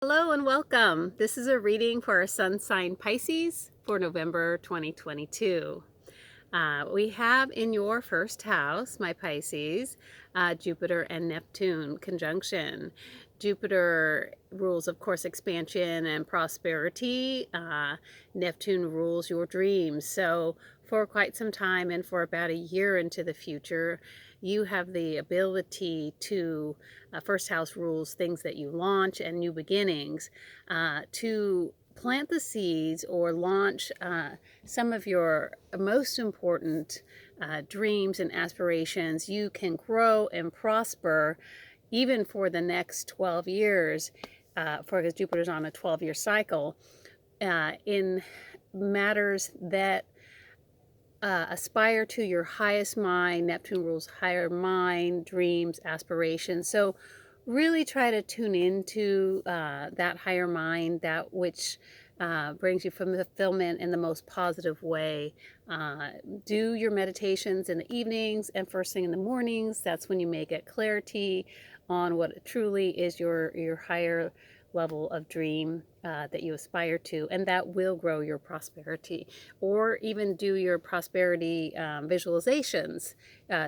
Hello and welcome. This is a reading for our sun sign Pisces for November 2022. We have in your first house, my Pisces, Jupiter and Neptune conjunction. Jupiter rules, of course, expansion and prosperity. Neptune rules your dreams. So for quite some time and for about a year into the future, you have the ability to, first house rules things that you launch and new beginnings, to plant the seeds or launch some of your most important dreams and aspirations. You can grow and prosper even for the next 12 years, because Jupiter's on a 12-year cycle, in matters that aspire to your highest mind. Neptune rules higher mind, dreams, aspirations. So really try to tune into that higher mind, that which brings you fulfillment in the most positive way. Do your meditations in the evenings and first thing in the mornings. That's when you may get clarity on what truly is your higher level of dream that you aspire to, and that will grow your prosperity. Or even do your prosperity visualizations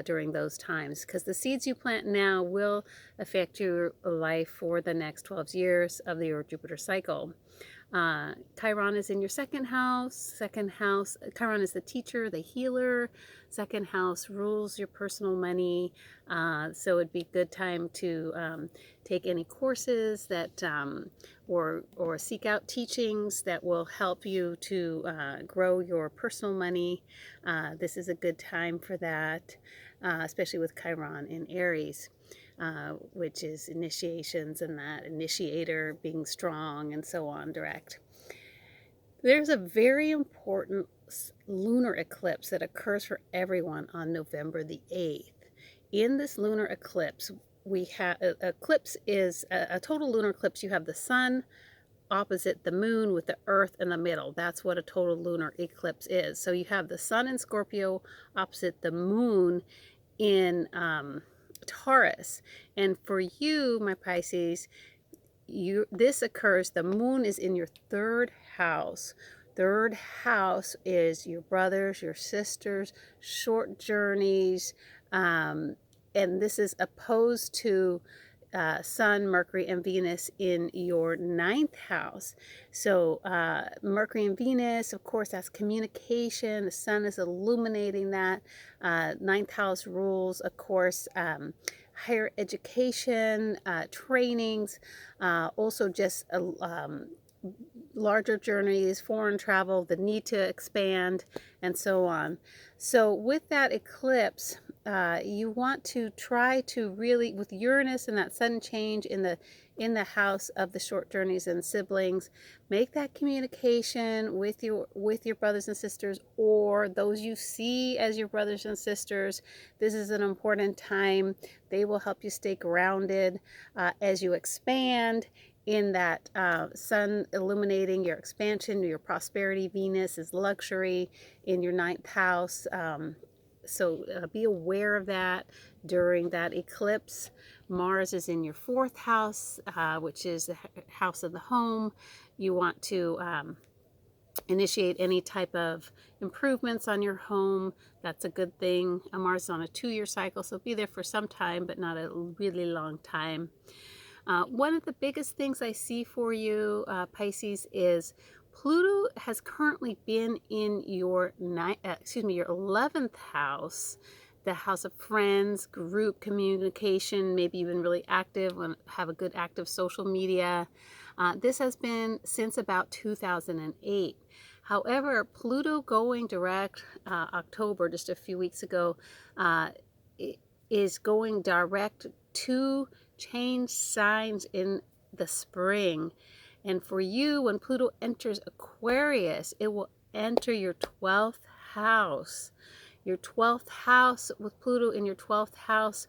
during those times, because the seeds you plant now will affect your life for the next 12 years of your Jupiter cycle. Chiron is in your second house. Second house, Chiron is the teacher, the healer. Second house rules your personal money. So it'd be a good time to take any courses that, or seek out teachings that will help you to grow your personal money. This is a good time for that, especially with Chiron in Aries. Which is initiations and that initiator being strong and so on, direct. There's a very important lunar eclipse that occurs for everyone on November the 8th. In this lunar eclipse, we have eclipse is a total lunar eclipse. You have the sun opposite the moon with the earth in the middle. That's what a total lunar eclipse is. So you have the sun in Scorpio opposite the moon in Taurus. And for you, my Pisces, this occurs, the moon is in your third house. Third house is your brothers, your sisters, short journeys, and this is opposed to Sun, Mercury, and Venus in your ninth house. So Mercury and Venus, of course, that's communication. The Sun is illuminating that. Ninth house rules, of course, higher education, trainings, also just larger journeys, foreign travel, the need to expand, and so on. So with that eclipse, you want to try to really, with Uranus and that sudden change in the house of the short journeys and siblings, make that communication with your brothers and sisters, or those you see as your brothers and sisters. This is an important time. They will help you stay grounded as you expand in that sun illuminating your expansion, your prosperity. Venus is luxury in your ninth house. So be aware of that during that eclipse. Mars is in your fourth house, which is the house of the home. You want to initiate any type of improvements on your home. That's a good thing. Mars is on a 2-year cycle, so be there for some time, but not a really long time. One of the biggest things I see for you, Pisces, is Pluto has currently been in your your 11th house, the house of friends, group communication, maybe even really active and have a good active social media. This has been since about 2008. However, Pluto going direct October, just a few weeks ago, is going direct to change signs in the spring. And for you, when Pluto enters Aquarius, it will enter your 12th house. Your 12th house, with Pluto in your 12th house,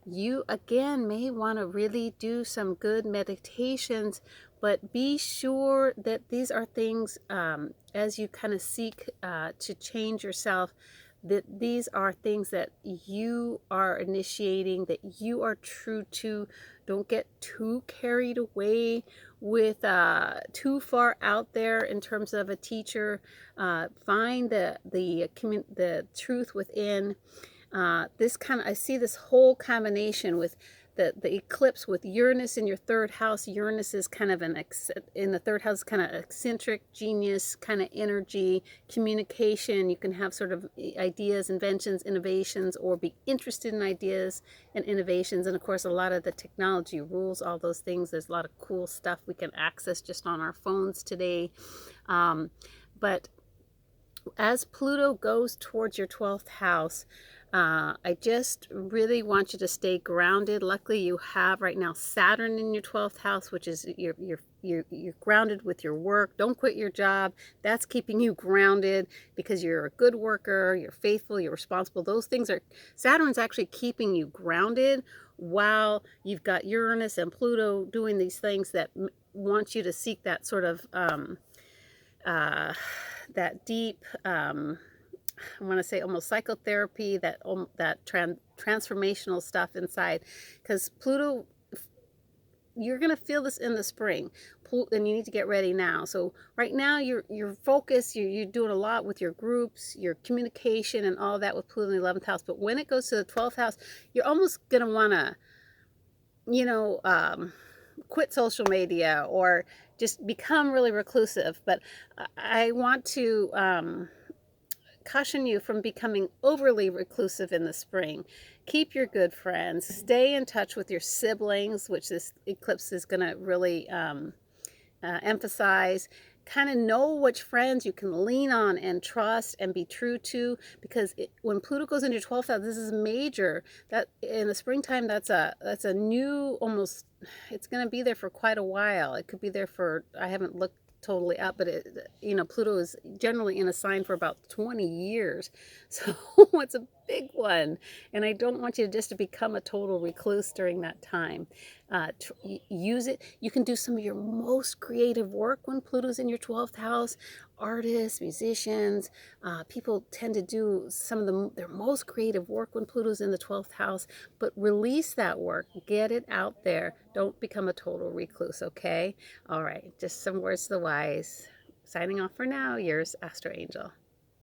you again may want to really do some good meditations, but be sure that these are things, as you kind of seek to change yourself, that these are things that you are initiating, that you are true to. Don't get too carried away with too far out there in terms of a teacher. Find the truth within. I see this whole combination with the eclipse with Uranus in your third house. Uranus is kind of in the third house, kind of eccentric, genius kind of energy, communication. You can have sort of ideas, inventions, innovations, or be interested in ideas and innovations. And of course, a lot of the technology rules all those things. There's a lot of cool stuff we can access just on our phones today. But as Pluto goes towards your 12th house, I just really want you to stay grounded. Luckily, you have right now Saturn in your 12th house, which is you're grounded with your work. Don't quit your job. That's keeping you grounded because you're a good worker, you're faithful, you're responsible. Those things are, Saturn's actually keeping you grounded while you've got Uranus and Pluto doing these things that want you to seek that sort of that deep, I want to say almost psychotherapy, that transformational stuff inside. Because Pluto, you're going to feel this in the spring, and you need to get ready now. So right now you're focused, you're doing a lot with your groups, your communication and all that with Pluto in the 11th house. But when it goes to the 12th house, you're almost going to want to, quit social media or just become really reclusive. But I want to caution you from becoming overly reclusive in the spring. Keep your good friends. Stay in touch with your siblings, which this eclipse is going to really emphasize. Kind of know which friends you can lean on and trust and be true to, because when Pluto goes into your 12th house, this is major. That in the springtime, that's a new, almost, it's going to be there for quite a while. It could be there for, I haven't looked totally up, but Pluto is generally in a sign for about 20 years, so it's a big one, and I don't want you just to become a total recluse during that time. Use it. You can do some of your most creative work when Pluto's in your 12th house. Artists, musicians, people tend to do some of their most creative work when Pluto's in the 12th house. But release that work. Get it out there. Don't become a total recluse, okay? All right, just some words to the wise. Signing off for now, yours, Astro Angel.